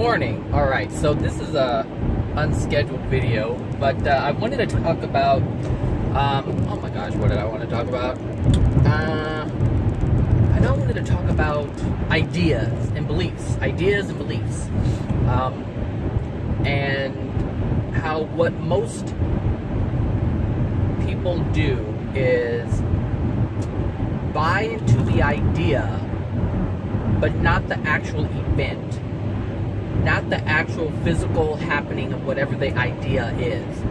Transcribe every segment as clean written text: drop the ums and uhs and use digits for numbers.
morning. All right, so this is a unscheduled video, but I wanted to talk about. Oh my gosh, what did I want to talk about? I know I wanted to talk about ideas and beliefs, and how what most people do is buy into the idea, but not the actual event, not the actual physical happening of whatever the idea is.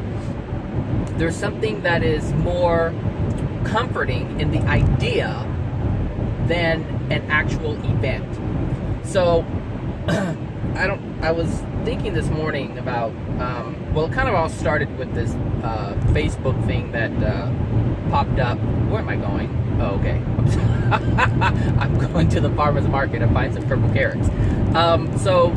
There's something that is more comforting in the idea than an actual event. So I was thinking this morning about well, it kind of all started with this Facebook thing that popped up. Where am I going? Oh, okay. I'm going to the farmer's market to find some purple carrots. So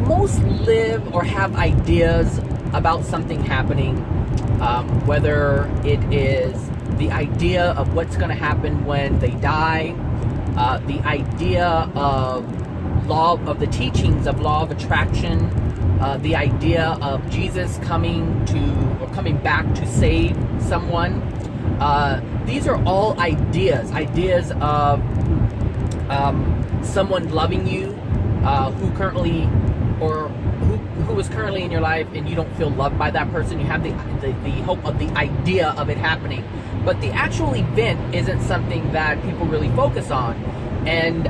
most live or have ideas about something happening, whether it is the idea of what's going to happen when they die, the idea of the teachings of law of attraction, the idea of Jesus coming back to save someone. These are all ideas of someone loving you, who is currently in your life, and you don't feel loved by that person. You have the hope of the idea of it happening, but the actual event isn't something that people really focus on. And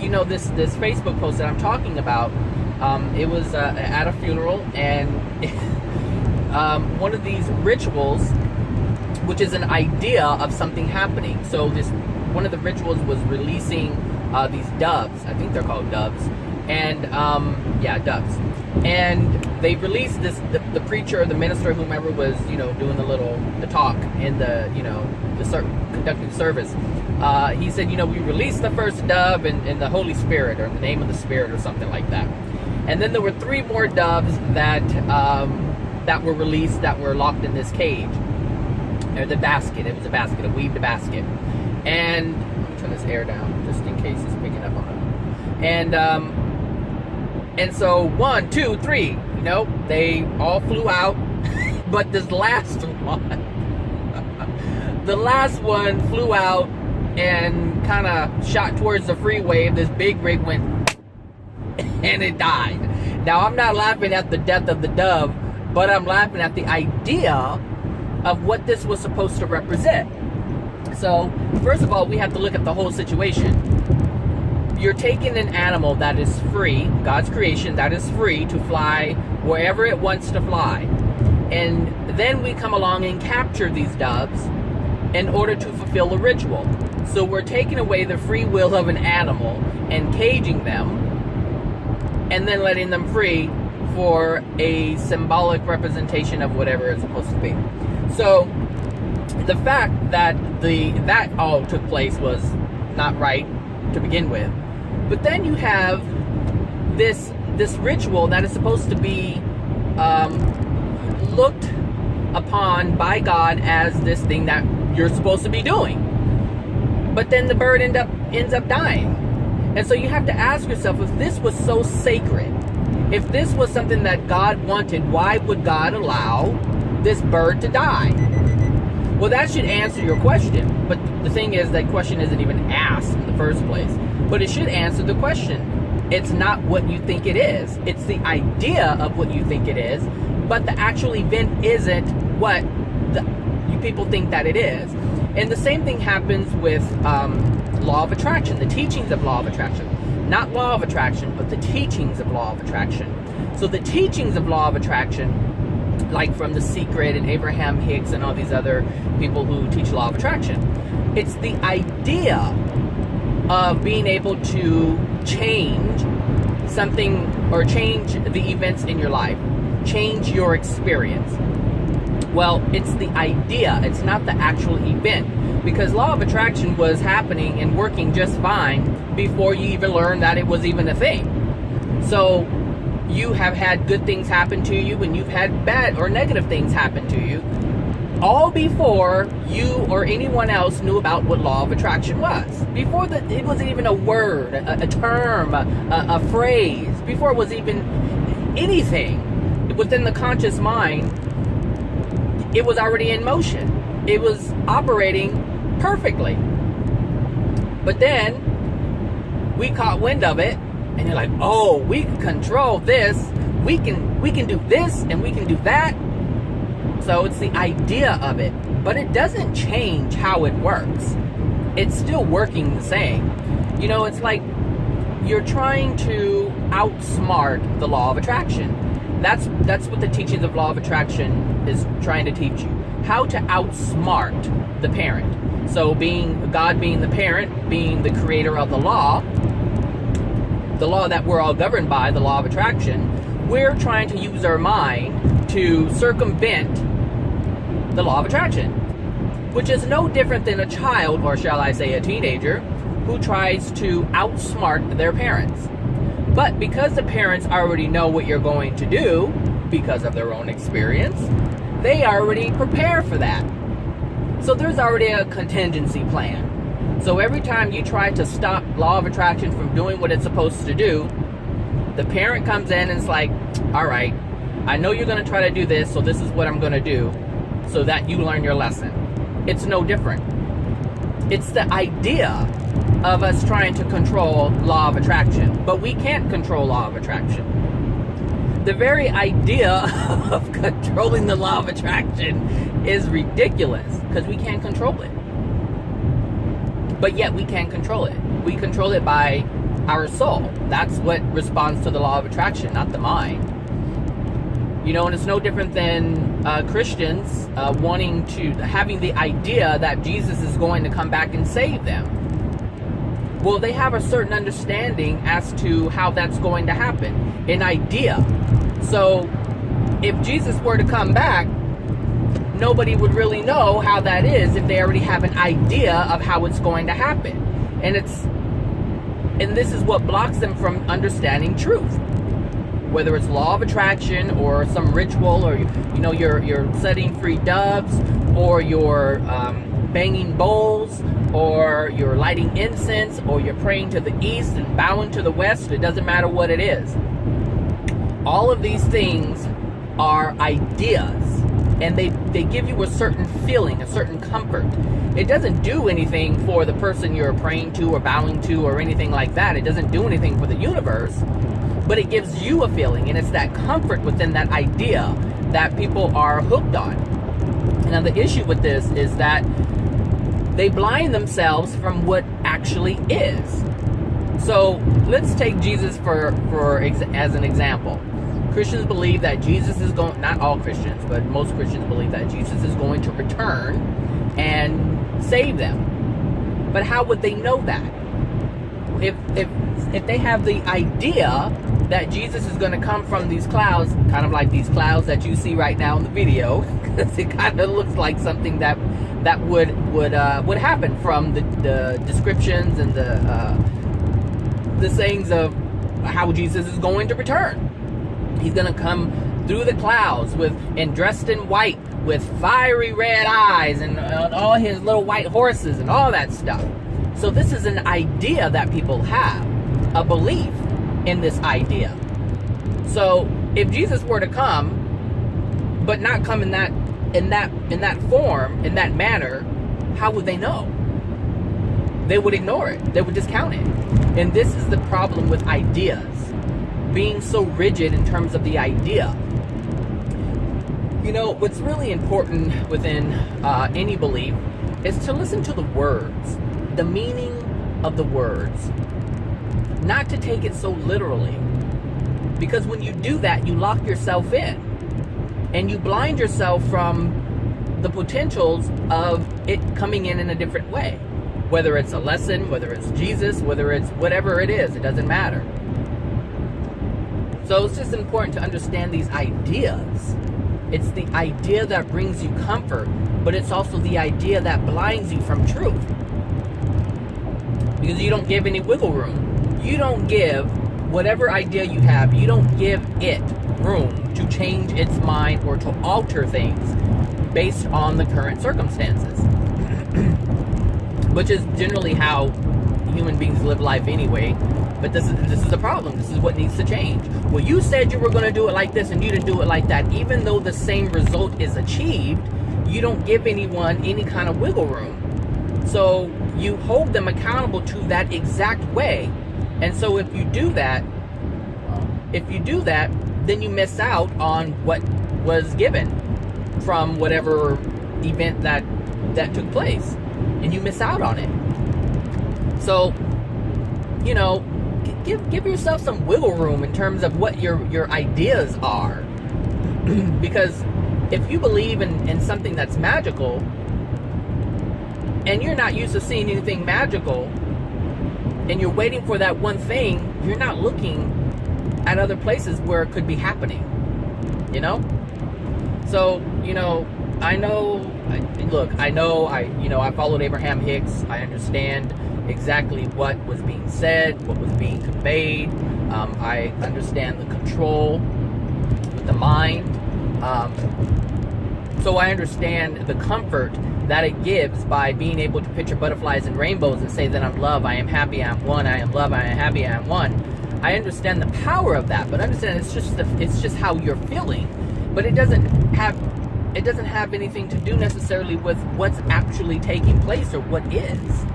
you know, this Facebook post that I'm talking about, it was at a funeral, and one of these rituals, which is an idea of something happening. So one of the rituals was releasing these doves. I think they're called doves. And doves. And they released this. The preacher, the minister, whomever was, doing the talk in conducting the service. He said, we released the first dove in the Holy Spirit, or in the name of the Spirit, or something like that. And then there were 3 more doves that were released, that were locked in this cage, or the basket. It was a basket, a weaved basket. And let me turn this air down just in case it's picking up on it. And so 1, 2, 3, they all flew out, but this last one flew out and kind of shot towards the freeway. This big rig went, and it died. Now, I'm not laughing at the death of the dove, but I'm laughing at the idea of what this was supposed to represent. So, first of all, we have to look at the whole situation. You're taking an animal that is free, God's creation, that is free to fly wherever it wants to fly. And then we come along and capture these doves in order to fulfill a ritual. So we're taking away the free will of an animal and caging them, and then letting them free for a symbolic representation of whatever it's supposed to be. So the fact that that all took place was not right to begin with. But then you have this ritual that is supposed to be looked upon by God as this thing that you're supposed to be doing. But then the bird ends up dying. And so you have to ask yourself, if this was so sacred, if this was something that God wanted, why would God allow this bird to die? Well, that should answer your question. But the thing is, that question isn't even asked in the first place. But it should answer the question. It's not what you think it is. It's the idea of what you think it is. But the actual event isn't what you people think that it is. And the same thing happens with law of attraction, the teachings of law of attraction. Not law of attraction, but the teachings of law of attraction. So the teachings of law of attraction, like from The Secret and Abraham Hicks and all these other people who teach law of attraction, it's the idea of being able to change something, or change the events in your life, change your experience. Well, it's the idea, it's not the actual event, because law of attraction was happening and working just fine before you even learned that it was even a thing. So you have had good things happen to you, and you've had bad or negative things happen to you all before you or anyone else knew about what law of attraction was. Before it wasn't even a word, a term, a phrase. Before it was even anything within the conscious mind, it was already in motion. It was operating perfectly. But then we caught wind of it, and you're like, oh, we can control this. We can do this and we can do that. So it's the idea of it, but it doesn't change how it works. It's still working the same. You know, it's like you're trying to outsmart the law of attraction. That's what the teachings of law of attraction is trying to teach you. How to outsmart the parent. So God being the parent, being the creator of the law that we're all governed by, the law of attraction, we're trying to use our mind to circumvent the law of attraction, which is no different than a child, or shall I say a teenager, who tries to outsmart their parents. But because the parents already know what you're going to do, because of their own experience, they already prepare for that. So there's already a contingency plan. So every time you try to stop law of attraction from doing what it's supposed to do, the parent comes in and it's like, all right, I know you're going to try to do this, so this is what I'm going to do so that you learn your lesson. It's no different. It's the idea of us trying to control law of attraction, but we can't control law of attraction. The very idea of controlling the law of attraction is ridiculous because we can't control it. But yet we can control it. We control it by our soul. That's what responds to the law of attraction, not the mind. You know, and it's no different than Christians having the idea that Jesus is going to come back and save them. Well, they have a certain understanding as to how that's going to happen. An idea. So, if Jesus were to come back, nobody would really know how that is if they already have an idea of how it's going to happen. And this is what blocks them from understanding truth. Whether it's law of attraction or some ritual, or you're setting free doves, or you're banging bowls, or you're lighting incense, or you're praying to the east and bowing to the west. It doesn't matter what it is. All of these things are ideas, and they give you a certain feeling, a certain comfort. It doesn't do anything for the person you're praying to or bowing to or anything like that. It doesn't do anything for the universe, but it gives you a feeling, and it's that comfort within that idea that people are hooked on. Now, the issue with this is that they blind themselves from what actually is. So let's take Jesus as an example. Christians believe that Jesus is going, not all Christians, but most Christians believe that Jesus is going to return and save them. But how would they know that? If they have the idea that Jesus is going to come from these clouds, kind of like these clouds that you see right now in the video, because it kind of looks like something that would happen from the descriptions and the sayings of how Jesus is going to return. He's going to come through the clouds and dressed in white with fiery red eyes and all his little white horses and all that stuff. So this is an idea that people have, a belief in this idea. So if Jesus were to come, but not come in that form, in that manner, how would they know? They would ignore it. They would discount it. And this is the problem with ideas, being so rigid in terms of the idea. You know, what's really important within any belief is to listen to the words, the meaning of the words, not to take it so literally. Because when you do that, you lock yourself in and you blind yourself from the potentials of it coming in a different way. Whether it's a lesson, whether it's Jesus, whether it's whatever it is, it doesn't matter. So it's just important to understand these ideas. It's the idea that brings you comfort, but it's also the idea that blinds you from truth. Because you don't give any wiggle room. You don't give whatever idea you have, you don't give it room to change its mind or to alter things. based on the current circumstances, which is generally how human beings live life anyway. But this is the problem. This is what needs to change. Well, you said you were going to do it like this and you didn't do it like that. Even though the same result is achieved, you don't give anyone any kind of wiggle room. So you hold them accountable to that exact way. And so if you do that, then you miss out on what was given from whatever event that took place. And you miss out on it. So, you know, give yourself some wiggle room in terms of what your ideas are. Because if you believe in something that's magical, and you're not used to seeing anything magical, and you're waiting for that one thing, you're not looking at other places where it could be happening, you know? So, you know, I followed Abraham Hicks. I understand exactly what was being said, what was being conveyed. I understand the control with the mind. So I understand the comfort that it gives by being able to picture butterflies and rainbows and say that I'm love, I am happy, I am one, I am love, I am happy, I am one. I understand the power of that, but understand it's just how you're feeling. But it doesn't have anything to do necessarily with what's actually taking place or what is.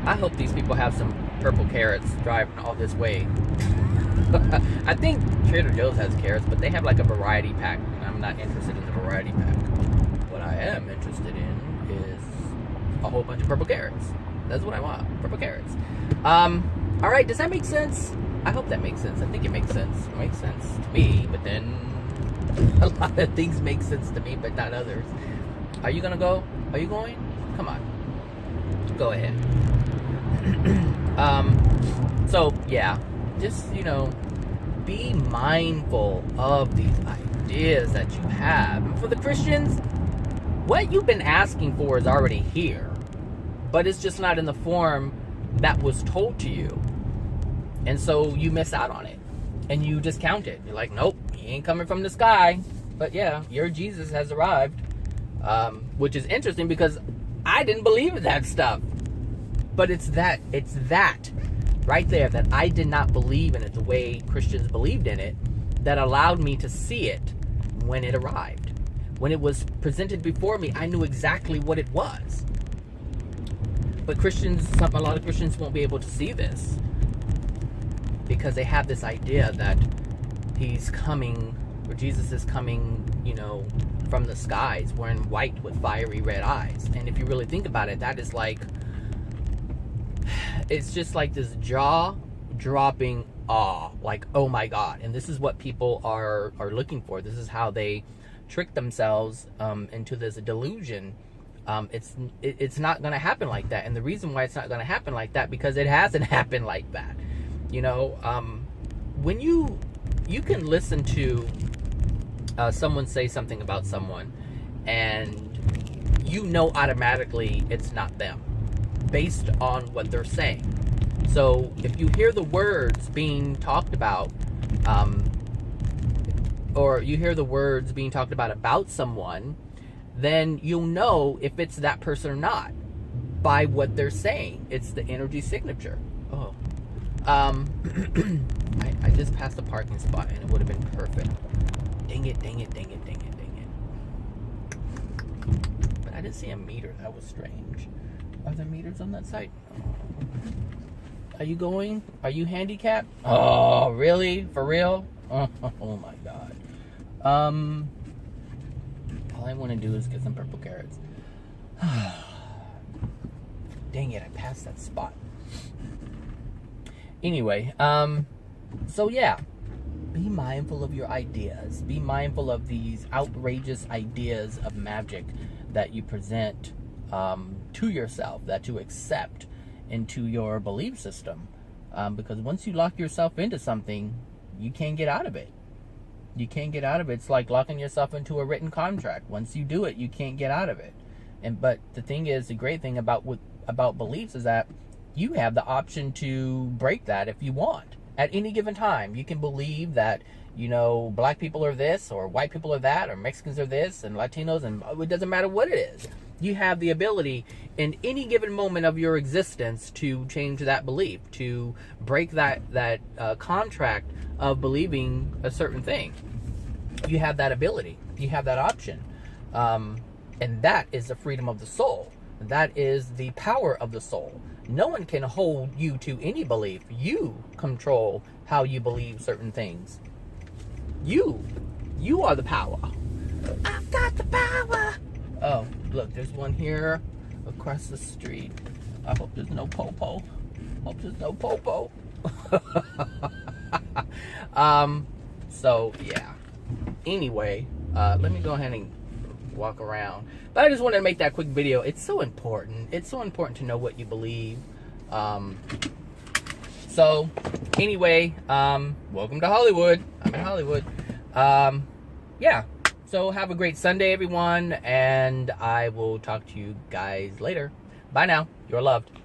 I hope these people have some purple carrots driving all this way. I think Trader Joe's has carrots, but they have like a variety pack, and I'm not interested in the variety pack. What I am interested in is a whole bunch of purple carrots. That's what I want, purple carrots. All right, does that make sense? I hope that makes sense. I think it makes sense. It makes sense to me, but then a lot of things make sense to me, but not others. Are you gonna go? Are you going? Come on. Go ahead. So, yeah. Just, you know, be mindful of these ideas that you have. And for the Christians, what you've been asking for is already here. But it's just not in the form that was told to you. And so you miss out on it. And you discount it. You're like, nope, he ain't coming from the sky. But yeah, your Jesus has arrived. Which is interesting because I didn't believe in that stuff. But it's that right there that I did not believe in it the way Christians believed in it that allowed me to see it when it arrived. When it was presented before me, I knew exactly what it was. But a lot of Christians won't be able to see this because they have this idea that he's coming, or Jesus is coming, you know, from the skies, wearing white with fiery red eyes. And if you really think about it, that is like, it's just like this jaw-dropping awe, like, oh my God. And this is what people are looking for. This is how they trick themselves into this delusion. It's not going to happen like that. And the reason why it's not going to happen like that, because it hasn't happened like that. You know, when you can listen to someone say something about someone, and you know automatically it's not them, based on what they're saying. So if you hear the words being talked about, or you hear the words being talked about someone, then you'll know if it's that person or not by what they're saying. It's the energy signature. Oh, I just passed a parking spot and it would have been perfect. Dang it, dang it, dang it, dang it, dang it. But I didn't see a meter. That was strange. Are there meters on that side? Are you going? Are you handicapped? Oh, really? For real? Oh my God. All I want to do is get some purple carrots. Dang it, I passed that spot. Anyway, so yeah. Be mindful of your ideas. Be mindful of these outrageous ideas of magic that you present to yourself, that you accept into your belief system. Because once you lock yourself into something, you can't get out of it. You can't get out of it. It's like locking yourself into a written contract. Once you do it, you can't get out of it. But the thing is, the great thing about beliefs is that you have the option to break that if you want At any given time, you can believe that, you know, black people are this, or white people are that, or Mexicans are this, and Latinos, and it doesn't matter what it is. You have the ability in any given moment of your existence to change that belief, to break that contract of believing a certain thing. You have that ability. You have that option. And that is the freedom of the soul. That is the power of the soul. No one can hold you to any belief. You control how you believe certain things. You are the power. I've got the power. Oh, look, there's one here across the street. I hope there's no popo. Hope there's no popo. So yeah. Anyway, let me go ahead and walk around. But I just wanted to make that quick video. It's so important. It's so important to know what you believe. So anyway, welcome to Hollywood. I'm in Hollywood. Yeah. So have a great Sunday, everyone, and I will talk to you guys later. Bye now. You're loved.